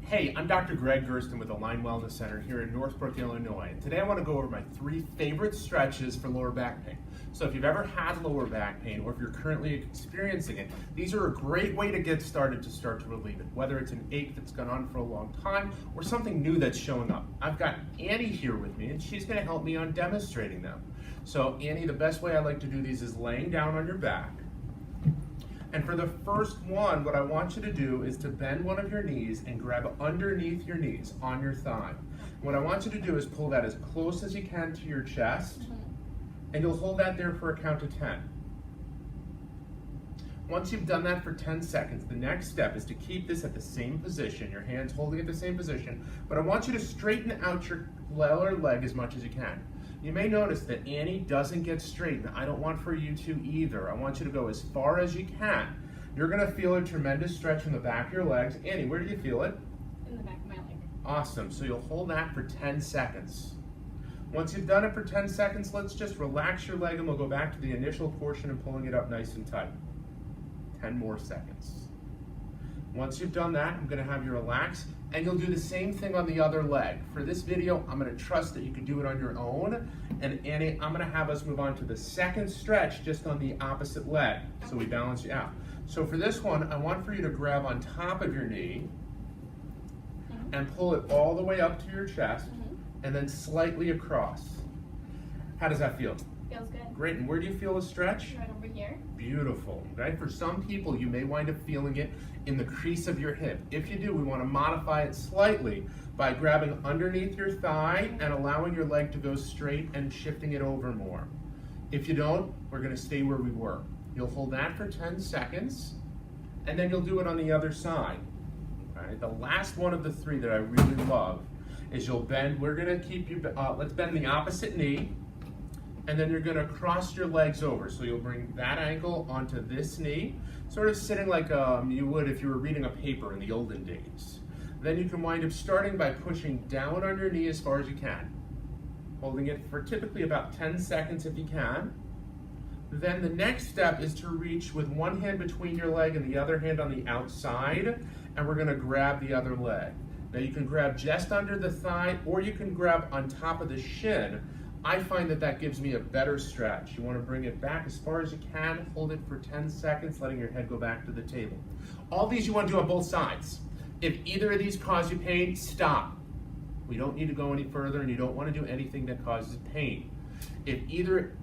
Hey, I'm Dr. Greg Gerstin with Align Wellness Center here in Northbrook, Illinois. Today I want to go over my 3 favorite stretches for lower back pain. So if you've ever had lower back pain or if you're currently experiencing it, these are a great way to get started to relieve it, whether it's an ache that's gone on for a long time or something new that's showing up. I've got Annie here with me and she's going to help me on demonstrating them. So Annie, the best way I like to do these is laying down on your back. And for the first one, what I want you to do is to bend one of your knees and grab underneath your knees on your thigh. What I want you to do is pull that as close as you can to your chest, and you'll hold that there for a count of 10. Once you've done that for 10 seconds, the next step is to keep this at the same position, your hands holding at the same position, but I want you to straighten out your lower leg as much as you can. You may notice that Annie doesn't get straight, and I don't want for you to either. I want you to go as far as you can. You're gonna feel a tremendous stretch in the back of your legs. Annie, where do you feel it? In the back of my leg. Awesome, so you'll hold that for 10 seconds. Once you've done it for 10 seconds, let's just relax your leg and we'll go back to the initial portion and pulling it up nice and tight. 10 more seconds. Once you've done that, I'm gonna have you relax and you'll do the same thing on the other leg. For this video, I'm gonna trust that you can do it on your own. And Annie, I'm gonna have us move on to the second stretch just on the opposite leg, so we balance you out. So for this one, I want for you to grab on top of your knee and pull it all the way up to your chest and then slightly across. How does that feel? Feels good. Great, and where do you feel a stretch? Right over here. Beautiful, right? For some people, you may wind up feeling it in the crease of your hip. If you do, we want to modify it slightly by grabbing underneath your thigh and allowing your leg to go straight and shifting it over more. If you don't, we're going to stay where we were. You'll hold that for 10 seconds, and then you'll do it on the other side. Okay? The last one of the 3 that I really love is you'll bend. We're going to keep you, let's bend the opposite knee, and then you're gonna cross your legs over. So you'll bring that ankle onto this knee, sort of sitting like you would if you were reading a paper in the olden days. Then you can wind up starting by pushing down on your knee as far as you can, holding it for typically about 10 seconds if you can. Then the next step is to reach with one hand between your leg and the other hand on the outside, and we're gonna grab the other leg. Now you can grab just under the thigh or you can grab on top of the shin. I find that that gives me a better stretch. You want to bring it back as far as you can, hold it for 10 seconds, letting your head go back to the table. All these you want to do on both sides. If either of these cause you pain, stop. We don't need to go any further and you don't want to do anything that causes pain. If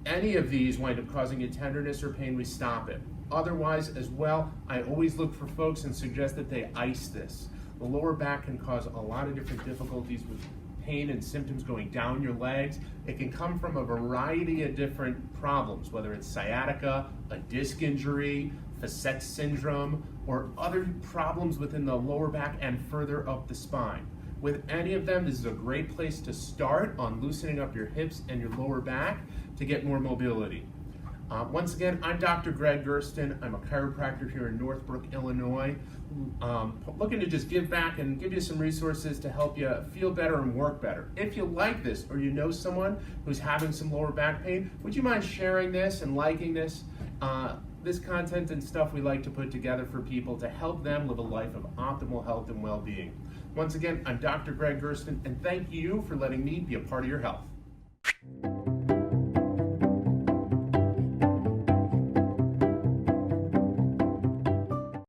any of these wind up causing you tenderness or pain, we stop it. Otherwise, as well, I always look for folks and suggest that they ice this. The lower back can cause a lot of different difficulties with pain and symptoms going down your legs. It can come from a variety of different problems, whether it's sciatica, a disc injury, facet syndrome, or other problems within the lower back and further up the spine. With any of them, this is a great place to start on loosening up your hips and your lower back to get more mobility. Once again, I'm Dr. Greg Gerstin. I'm a chiropractor here in Northbrook, Illinois. Looking to just give back and give you some resources to help you feel better and work better. If you like this or you know someone who's having some lower back pain, would you mind sharing this and liking this? This content and stuff we like to put together for people to help them live a life of optimal health and well-being. Once again, I'm Dr. Greg Gerstin, and thank you for letting me be a part of your health.